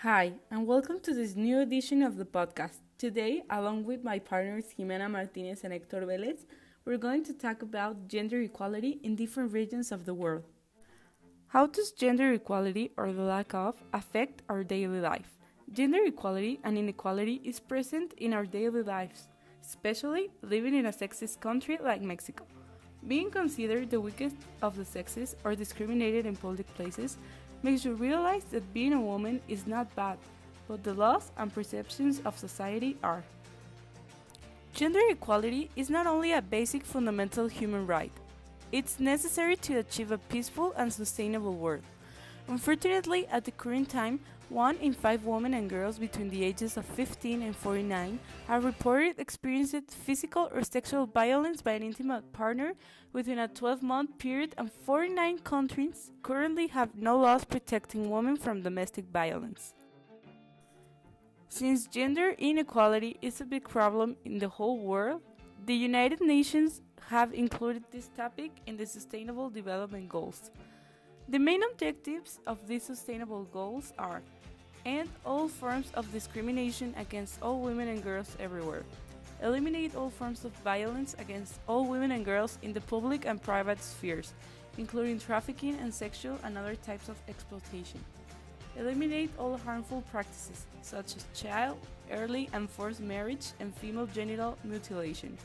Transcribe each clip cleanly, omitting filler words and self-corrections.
Hi, and welcome to this new edition of the podcast. Today, along with my partners Jimena Martinez and Hector Velez, we're going to talk about gender equality in different regions of the world. How does gender equality, or the lack of, affect our daily life? Gender equality and inequality is present in our daily lives, especially living in a sexist country like Mexico. Being considered the weakest of the sexes or discriminated in public places makes you realize that being a woman is not bad, but the laws and perceptions of society are. Gender equality is not only a basic fundamental human right, it's necessary to achieve a peaceful and sustainable world. Unfortunately, at the current time, 1 in 5 women and girls between the ages of 15 and 49 have reported experiencing physical or sexual violence by an intimate partner within a 12-month period, and 49 countries currently have no laws protecting women from domestic violence. Since gender inequality is a big problem in the whole world, the United Nations have included this topic in the Sustainable Development Goals. The main objectives of these sustainable goals are: end all forms of discrimination against all women and girls everywhere, eliminate all forms of violence against all women and girls in the public and private spheres, including trafficking and sexual and other types of exploitation, eliminate all harmful practices such as child, early and forced marriage, and female genital mutilation.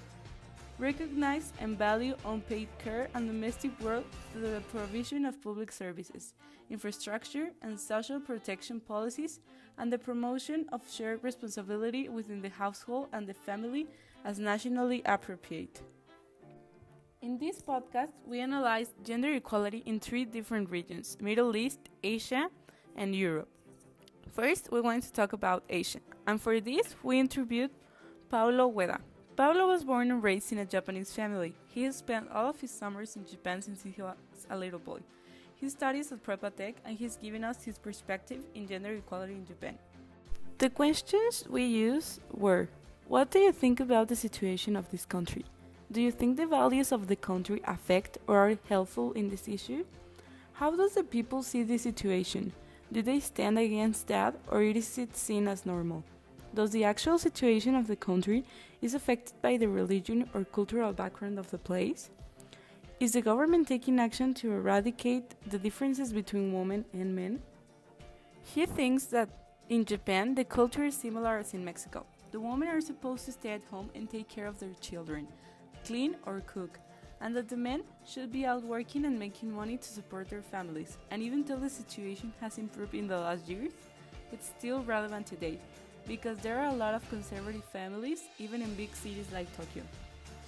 Recognize and value unpaid care and domestic work through the provision of public services, infrastructure, and social protection policies, and the promotion of shared responsibility within the household and the family as nationally appropriate. In this podcast, we analyze gender equality in 3 different regions: Middle East, Asia, and Europe. First, we're going to talk about Asia, and for this, we interviewed Paulo Ueda. Paulo was born and raised in a Japanese family. He has spent all of his summers in Japan since he was a little boy. He studies at Prepa Tech, and he's given us his perspective in gender equality in Japan. The questions we used were: what do you think about the situation of this country? Do you think the values of the country affect or are helpful in this issue? How does the people see this situation? Do they stand against that, or is it seen as normal? Does the actual situation of the country is affected by the religion or cultural background of the place? Is the government taking action to eradicate the differences between women and men? He thinks that in Japan, the culture is similar as in Mexico. The women are supposed to stay at home and take care of their children, clean or cook, and that the men should be out working and making money to support their families. And even though the situation has improved in the last years, it's still relevant today, because there are a lot of conservative families, even in big cities like Tokyo.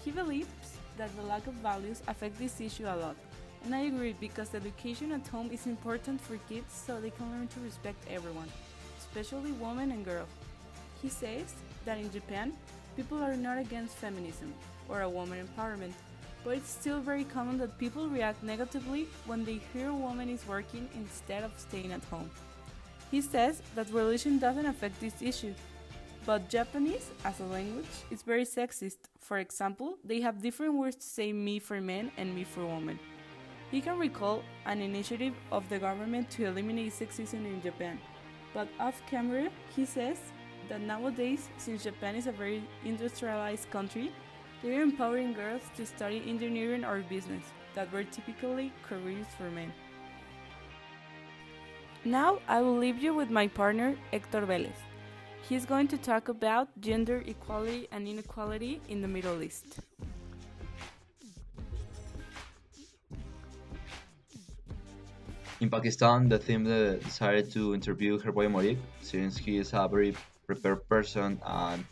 He believes that the lack of values affect this issue a lot, and I agree, because education at home is important for kids so they can learn to respect everyone, especially women and girls. He says that in Japan, people are not against feminism or a woman empowerment, but it's still very common that people react negatively when they hear a woman is working instead of staying at home. He says that religion doesn't affect this issue, but Japanese, as a language, is very sexist. For example, they have different words to say me for men and me for women. He can recall an initiative of the government to eliminate sexism in Japan, but off camera, he says that nowadays, since Japan is a very industrialized country, they are empowering girls to study engineering or business, that were typically careers for men. Now I will leave you with my partner Hector Velez. He is going to talk about gender equality and inequality in the Middle East. In Pakistan, the team decided to interview Herboy Morib since he is a very prepared person and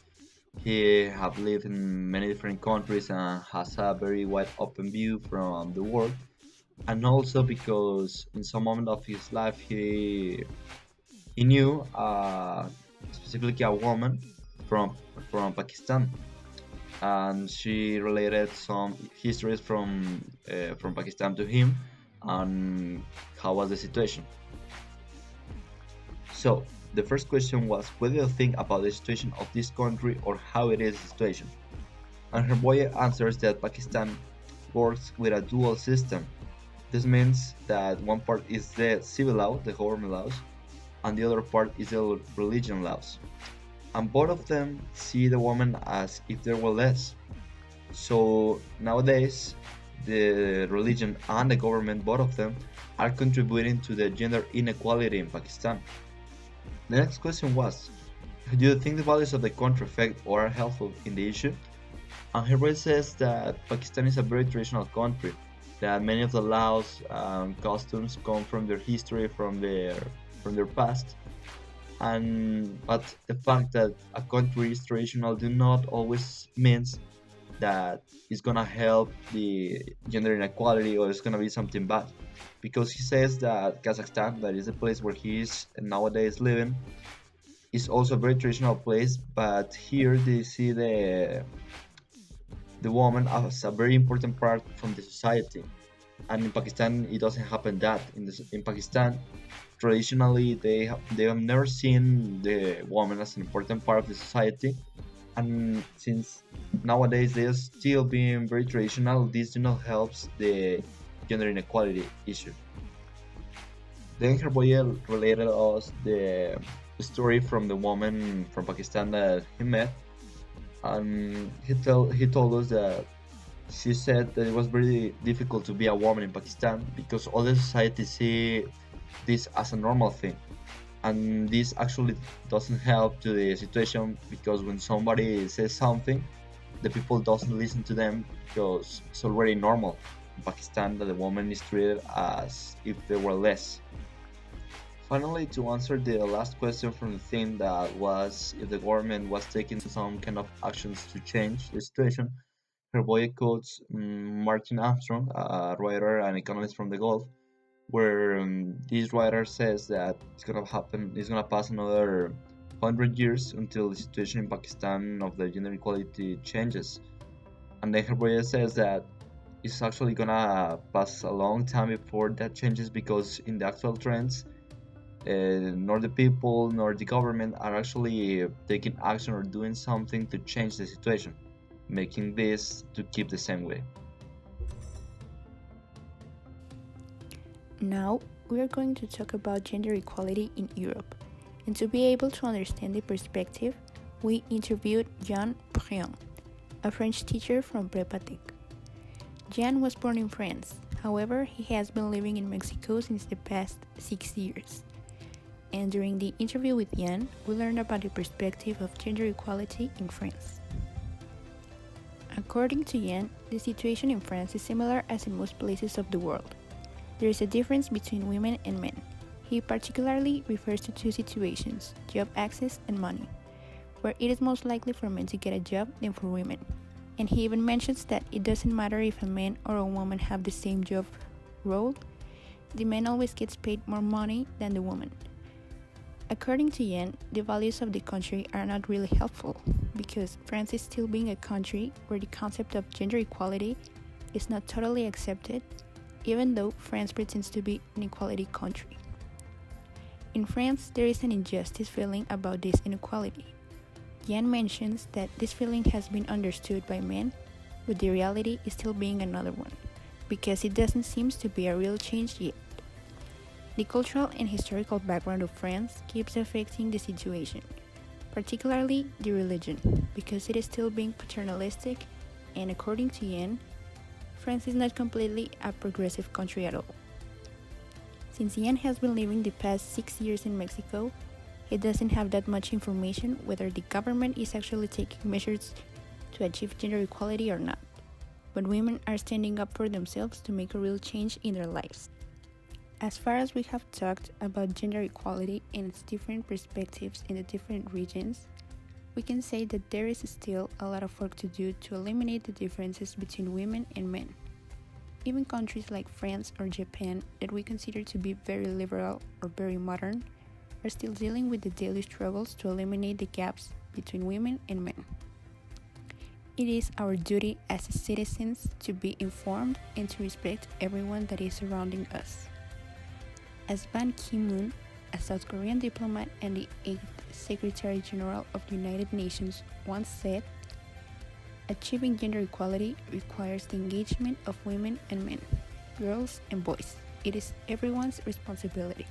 he have lived in many different countries and has a very wide open view from the world. And also because in some moment of his life he knew specifically a woman from Pakistan, and she related some histories from Pakistan to him and how was the situation. So the first question was, what do you think about the situation of this country or how it is the situation? And Herboye answers that Pakistan works with a dual system. This means that one part is the civil law, the government laws, and the other part is the religion laws. And both of them see the woman as if there were less. So nowadays, the religion and the government, both of them, are contributing to the gender inequality in Pakistan. The next question was, do you think the values of the country affect or are helpful in the issue? And Herboy says that Pakistan is a very traditional country, that many of the laws and customs come from their history, from their past, and but the fact that a country is traditional do not always means that it's gonna help the gender inequality or it's gonna be something bad, because he says that Kazakhstan, that is the place where he is nowadays living, is also a very traditional place, but here they see the woman as a very important part from the society. And in Pakistan, it doesn't happen that. In Pakistan, traditionally, they have never seen the woman as an important part of the society, and since nowadays they are still being very traditional, this do not helps the gender inequality issue. Then Herboyel related us the story from the woman from Pakistan that he met, and he told us that she said that it was very difficult to be a woman in Pakistan because all the society see this as a normal thing, and this actually doesn't help to the situation, because when somebody says something, the people doesn't listen to them because it's already normal in Pakistan that the woman is treated as if they were less. Finally, to answer the last question from the thing that was if the government was taking some kind of actions to change the situation, her boy quotes Martin Armstrong, a writer and economist from the Gulf, where this writer says that it's gonna pass another 100 years until the situation in Pakistan of the gender equality changes. And then Herboya says that it's actually gonna pass a long time before that changes, because in the actual trends, nor the people nor the government are actually taking action or doing something to change the situation, making this to keep the same way. Now, we are going to talk about gender equality in Europe. And to be able to understand the perspective, we interviewed Jean Briand, a French teacher from Prepatec. Jean was born in France, however, he has been living in Mexico since the past 6 years. And during the interview with Jean, we learned about the perspective of gender equality in France. According to Jean, the situation in France is similar as in most places of the world. There is a difference between women and men. He particularly refers to two situations, job access and money, where it is most likely for men to get a job than for women. And he even mentions that it doesn't matter if a man or a woman have the same job role, the man always gets paid more money than the woman. According to Yen, the values of the country are not really helpful, because France is still being a country where the concept of gender equality is not totally accepted, even though France pretends to be an equality country. In France, there is an injustice feeling about this inequality. Yen mentions that this feeling has been understood by men, but the reality is still being another one, because it doesn't seem to be a real change yet. The cultural and historical background of France keeps affecting the situation, particularly the religion, because it is still being paternalistic, and according to Yen, France is not completely a progressive country at all. Since Yen has been living the past 6 years in Mexico, he doesn't have that much information whether the government is actually taking measures to achieve gender equality or not, but women are standing up for themselves to make a real change in their lives. As far as we have talked about gender equality and its different perspectives in the different regions, we can say that there is still a lot of work to do to eliminate the differences between women and men. Even countries like France or Japan, that we consider to be very liberal or very modern, are still dealing with the daily struggles to eliminate the gaps between women and men. It is our duty as citizens to be informed and to respect everyone that is surrounding us. As Ban Ki-moon, a South Korean diplomat and the 8th Secretary General of the United Nations, once said, achieving gender equality requires the engagement of women and men, girls and boys. It is everyone's responsibility.